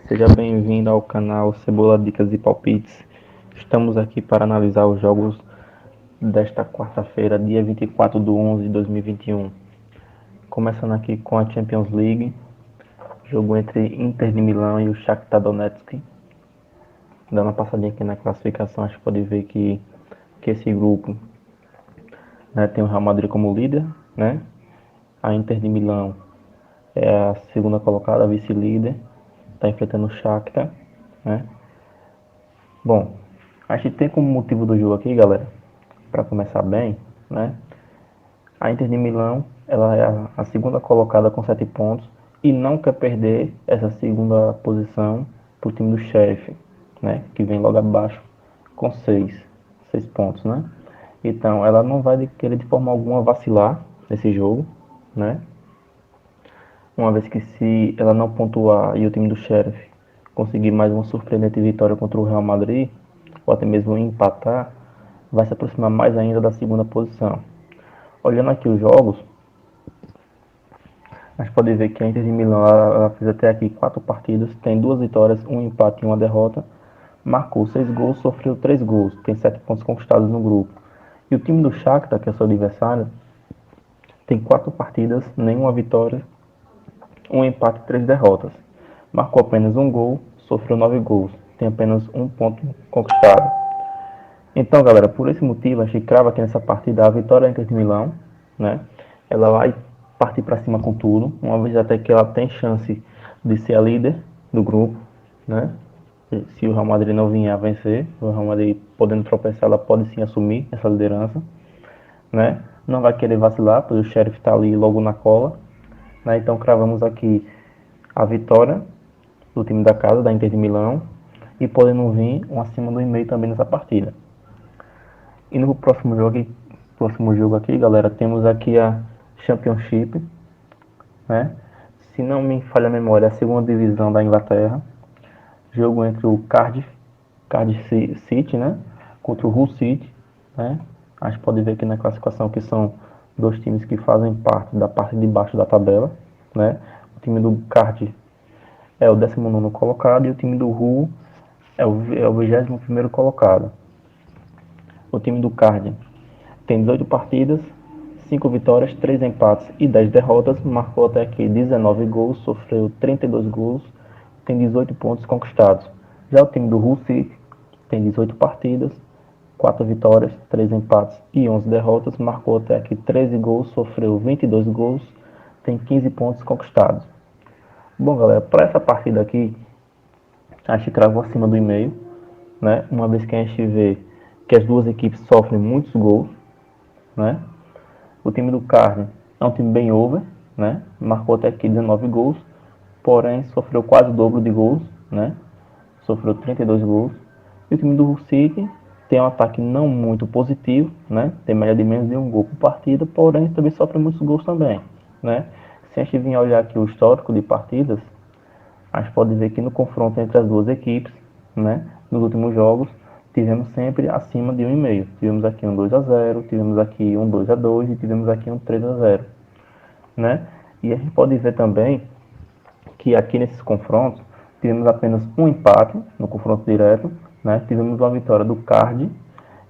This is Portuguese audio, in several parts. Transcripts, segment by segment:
Seja bem-vindo ao canal Cebola Dicas e Palpites. Estamos aqui para analisar os jogos desta quarta-feira, dia 24/11/2021. Começando aqui com a Champions League, jogo entre Inter de Milão e o Shakhtar Donetsk. Dando uma passadinha aqui na classificação, a gente pode ver que esse grupo, né, tem o Real Madrid como líder, né? A Inter de Milão é a segunda colocada, a vice-líder, está enfrentando o Shakhtar, né? Bom, a gente tem como motivo do jogo aqui, galera, para começar bem, né? A Inter de Milão, ela é a segunda colocada com 7 pontos e não quer perder essa segunda posição para o time do Sheriff, né? Que vem logo abaixo com 6 pontos, né? Então, ela não vai querer de forma alguma vacilar nesse jogo, né? Uma vez que se ela não pontuar e o time do Sheriff conseguir mais uma surpreendente vitória contra o Real Madrid, ou até mesmo empatar, vai se aproximar mais ainda da segunda posição. Olhando aqui os jogos, a gente pode ver que a Inter de Milão ela fez até aqui 4 partidas, tem 2 vitórias, um empate e uma derrota, marcou 6 gols, sofreu 3 gols, tem 7 pontos conquistados no grupo. E o time do Shakhtar, que é seu adversário, tem 4 partidas, nenhuma vitória, um empate e 3 derrotas. Marcou apenas um gol, sofreu 9 gols, tem apenas um ponto conquistado. Então, galera, por esse motivo, a gente crava aqui nessa partida a vitória da Inter de Milão, né? Ela vai partir para cima com tudo, uma vez até que ela tem chance de ser a líder do grupo, né? Se o Real Madrid não vier a vencer, o Real Madrid podendo tropeçar, ela pode sim assumir essa liderança, né? Não vai querer vacilar, pois o Sheriff está ali logo na cola, né? Então cravamos aqui a vitória do time da casa, da Inter de Milão, e podendo vir um acima do e-mail também nessa partida. E no próximo jogo aqui, galera, temos aqui a Championship, né? Se não me falha a memória, é a segunda divisão da Inglaterra. Jogo entre o Cardiff City, né? Contra o Hull City, né? A gente pode ver aqui na classificação que são dois times que fazem parte da parte de baixo da tabela, né? O time do Cardiff é o 19º colocado e o time do Hull é o 21º colocado. O time do Cardiff tem 18 partidas, 5 vitórias, 3 empates e 10 derrotas, marcou até aqui 19 gols, sofreu 32 gols, tem 18 pontos conquistados. Já o time do Hull City tem 18 partidas, 4 vitórias, 3 empates e 11 derrotas, marcou até aqui 13 gols, sofreu 22 gols, tem 15 pontos conquistados. Bom, galera, para essa partida aqui, a gente cravou acima do e-mail, né? Uma vez que a gente vê que as duas equipes sofrem muitos gols, né? O time do Carne é um time bem over, né? Marcou até aqui 19 gols, porém sofreu quase o dobro de gols, né? Sofreu 32 gols. E o time do Hull City tem um ataque não muito positivo, né? Tem média de menos de um gol por partida, porém também sofre muitos gols também, né? Se a gente vir olhar aqui o histórico de partidas, a gente pode ver que no confronto entre as duas equipes, né? Nos últimos jogos, tivemos sempre acima de 1,5. Tivemos aqui um 2-0, tivemos aqui um 2-2 e tivemos aqui um 3-0, né? E a gente pode ver também que aqui nesses confrontos tivemos apenas um empate no confronto direto, né? Tivemos uma vitória do Card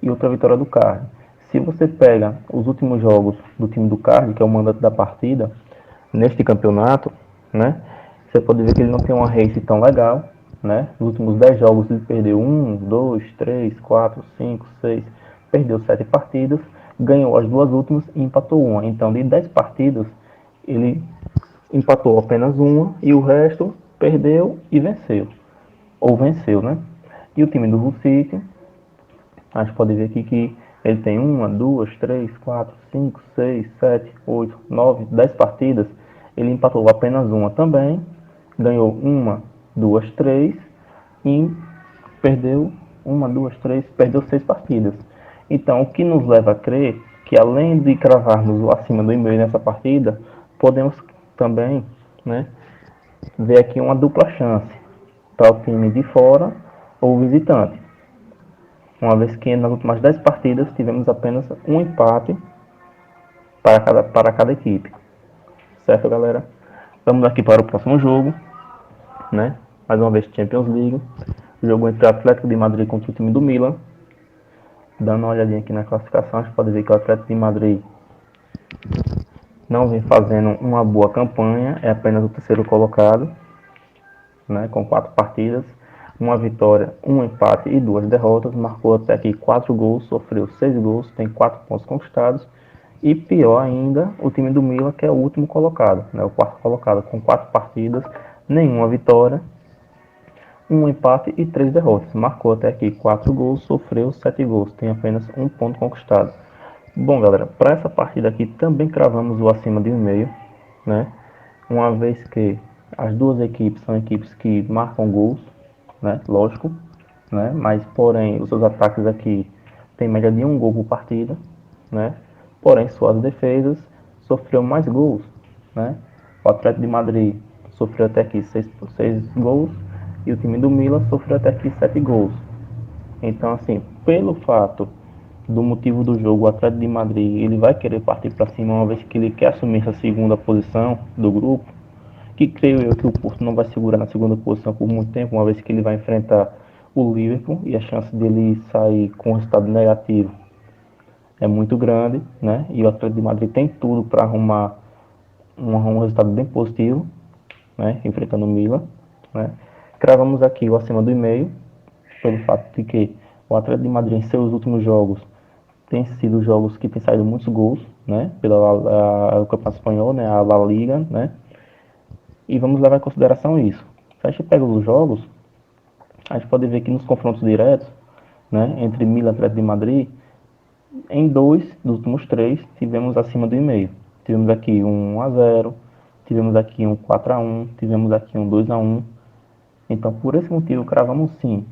e outra vitória do Card. Se você pega os últimos jogos do time do Card, que é o mandante da partida, neste campeonato, né? Você pode ver que ele não tem uma race tão legal, né? Nos últimos 10 jogos ele perdeu 1, 2, 3, 4, 5, 6, perdeu 7 partidas, ganhou as duas últimas e empatou uma. Então, de 10 partidas, ele empatou apenas uma e o resto perdeu e venceu. Ou venceu, né? E o time do Hull City, a gente pode ver aqui que ele tem 1, 2, 3, 4, 5, 6, 7, 8, 9, 10 partidas. Ele empatou apenas uma também, ganhou 1, 2, 3 e perdeu 1, 2, 3, perdeu 6 partidas. Então, o que nos leva a crer que além de cravarmos o acima do e-mail nessa partida, podemos também, né, ver aqui uma dupla chance para o time de fora ou visitante. Uma vez que nas últimas 10 partidas tivemos apenas um empate para cada equipe. Certo, galera? Vamos aqui para o próximo jogo, né? mais uma vez Champions League, jogo entre o Atlético de Madrid contra o time do Milan. Dando uma olhadinha aqui na classificação, a gente pode ver que o Atlético de Madrid não vem fazendo uma boa campanha, é apenas o terceiro colocado, né, com 4 partidas, uma vitória, um empate e 2 derrotas, marcou até aqui 4 gols, sofreu 6 gols, tem 4 pontos conquistados, e pior ainda, o time do Milan, que é o último colocado, né, o quarto colocado, com 4 partidas, nenhuma vitória, um empate e 3 derrotas, marcou até aqui 4 gols, sofreu 7 gols, tem apenas um ponto conquistado. Bom, galera, para essa partida aqui também cravamos o acima de 1,5, né? Uma vez que as duas equipes são equipes que marcam gols, né? Lógico, né? Mas porém os seus ataques aqui têm média de um gol por partida, né? Porém suas defesas sofreu mais gols, né? O Atlético de Madrid sofreu até aqui 6 gols e o time do Milan sofreu até aqui 7 gols. Então, assim, pelo fato do motivo do jogo, o Atlético de Madrid ele vai querer partir para cima, uma vez que ele quer assumir essa segunda posição do grupo, que creio eu que o Porto não vai segurar na segunda posição por muito tempo, uma vez que ele vai enfrentar o Liverpool e a chance dele sair com um resultado negativo é muito grande, né? E o Atlético de Madrid tem tudo para arrumar um resultado bem positivo, né? Enfrentando o Milan, né? Cravamos aqui o acima do e-mail, pelo fato de que o Atlético de Madrid em seus últimos jogos tem sido jogos que tem saído muitos gols, né? Pela Campeonato Espanhol, né? A La Liga, né? E vamos levar em consideração isso. Se a gente pega os jogos, a gente pode ver que nos confrontos diretos, né? Entre Milan e Atlético de Madrid, em 2 dos últimos 3 tivemos acima do e-mail. Tivemos aqui um 1-0, tivemos aqui um 4-1, tivemos aqui um 2-1. Então, por esse motivo, cravamos sim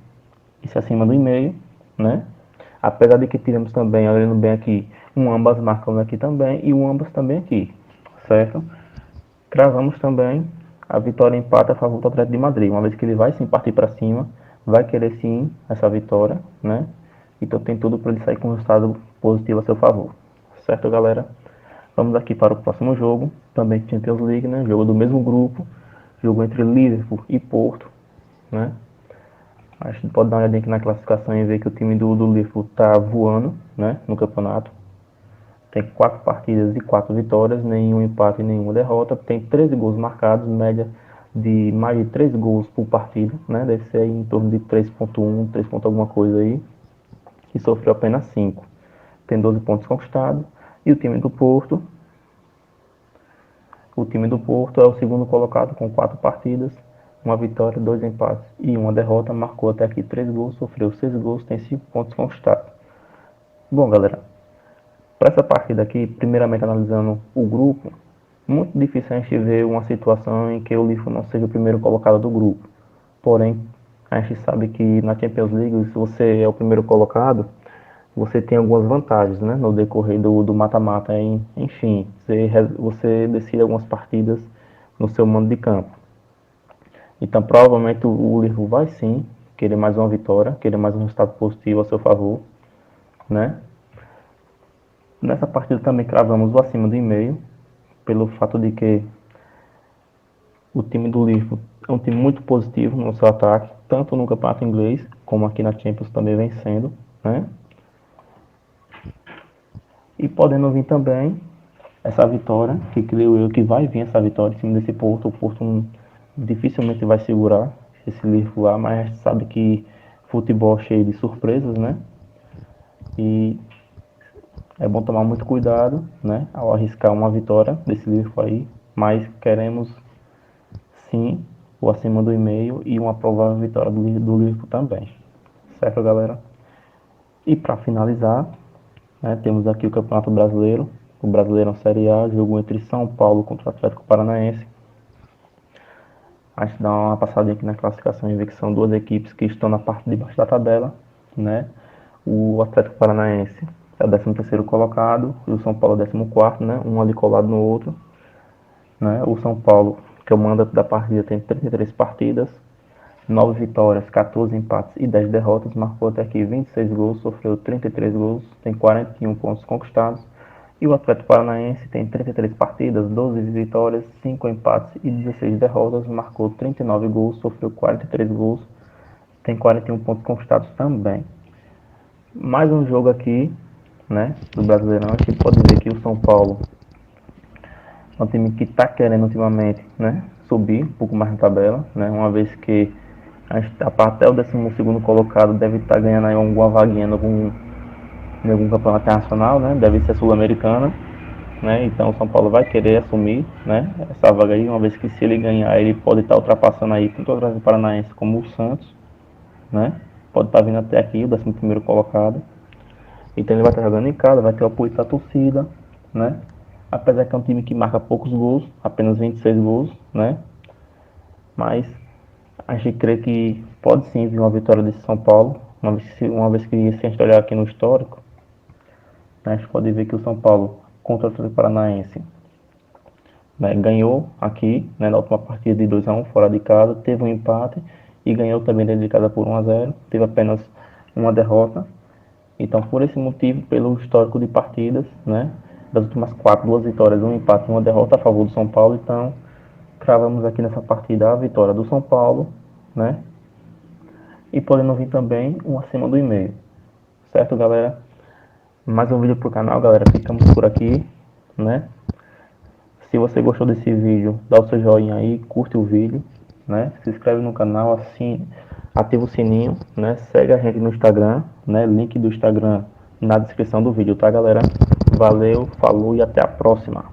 isso acima do e-mail, né? Apesar de que tivemos também, olhando bem aqui, um ambas marcando aqui também e um ambas também aqui, certo? Cravamos também a vitória e empate a favor do Atlético de Madrid, uma vez que ele vai sim partir para cima, vai querer sim essa vitória, né? Então tem tudo para ele sair com um resultado positivo a seu favor, certo, galera? Vamos aqui para o próximo jogo, também Champions League, né? Jogo do mesmo grupo, jogo entre Liverpool e Porto, né? A gente pode dar uma olhadinha aqui na classificação e ver que o time do Liverpool está voando, né, no campeonato. Tem 4 partidas e 4 vitórias, nenhum empate e nenhuma derrota. Tem 13 gols marcados, média de mais de 3 gols por partida, né? Deve ser aí em torno de 3,1, 3 ponto alguma coisa aí. E sofreu apenas 5. Tem 12 pontos conquistados. E o time do Porto é o segundo colocado com 4 partidas, uma vitória, 2 empates e uma derrota. Marcou até aqui 3 gols, sofreu 6 gols, tem 5 pontos conquistados. Bom, galera, para essa partida aqui, primeiramente analisando o grupo, muito difícil a gente ver uma situação em que o Liverpool não seja o primeiro colocado do grupo. Porém, a gente sabe que na Champions League, se você é o primeiro colocado, você tem algumas vantagens, né? No decorrer do mata-mata, enfim, você decide algumas partidas no seu mando de campo. Então, provavelmente o Liverpool vai sim querer mais uma vitória, querer mais um resultado positivo a seu favor, né? Nessa partida também cravamos o acima do e-mail, pelo fato de que o time do Liverpool é um time muito positivo no seu ataque, tanto no campeonato inglês, como aqui na Champions também vem sendo, né? E podendo vir também essa vitória, que creio eu que vai vir essa vitória em cima desse Porto. O Porto dificilmente vai segurar esse Liverpool lá, mas a gente sabe que futebol é cheio de surpresas, né? E é bom tomar muito cuidado, né? Ao arriscar uma vitória desse Liverpool aí, mas queremos sim o acima do e-mail e uma provável vitória do Liverpool também, certo, galera? E para finalizar, né, temos aqui o Campeonato Brasileiro, o Brasileirão Série A, jogo entre São Paulo contra o Atlético Paranaense. A gente dá uma passadinha aqui na classificação e vê que são duas equipes que estão na parte de baixo da tabela, né? O Atlético Paranaense é o 13º colocado e o São Paulo é o 14º, né? Um ali colado no outro, né? O São Paulo, que é o mando da partida, tem 33 partidas, 9 vitórias, 14 empates e 10 derrotas, marcou até aqui 26 gols, sofreu 33 gols, tem 41 pontos conquistados. E o Atlético Paranaense tem 33 partidas, 12 vitórias, 5 empates e 16 derrotas, marcou 39 gols, sofreu 43 gols, tem 41 pontos conquistados também. Mais um jogo aqui, né, do Brasileirão, a gente pode ver que o São Paulo é um time que está querendo ultimamente, né, subir um pouco mais na tabela, né, uma vez que até o 12º colocado deve estar ganhando aí alguma vaguinha em algum campeonato internacional, né, deve ser sul-americana, né, então o São Paulo vai querer assumir, né, essa vaga aí, uma vez que se ele ganhar, ele pode estar ultrapassando aí tanto o Atlético Paranaense como o Santos, né, pode estar vindo até aqui, o 11º colocado. Então ele vai estar jogando em casa, vai ter o apoio da torcida, né? Apesar que é um time que marca poucos gols, apenas 26 gols, né? Mas a gente crê que pode sim vir uma vitória desse São Paulo, uma vez que se a gente olhar aqui no histórico, né, a gente pode ver que o São Paulo contra o Atlético Paranaense, né, ganhou aqui, né, na última partida de 2-1 fora de casa, teve um empate e ganhou também dentro de casa por 1-0, teve apenas uma derrota. Então, por esse motivo, pelo histórico de partidas, né, das últimas 4, 2 vitórias, um empate e uma derrota a favor do São Paulo, então cravamos aqui nessa partida a vitória do São Paulo, né, e podendo vir também um acima do e-mail, certo, galera? Mais um vídeo pro canal, galera, ficamos por aqui, né? Se você gostou desse vídeo, dá o seu joinha aí, curte o vídeo, né? Se inscreve no canal, assim, ativa o sininho, né? Segue a gente no Instagram, né? Link do Instagram na descrição do vídeo, tá, galera? Valeu, falou e até a próxima.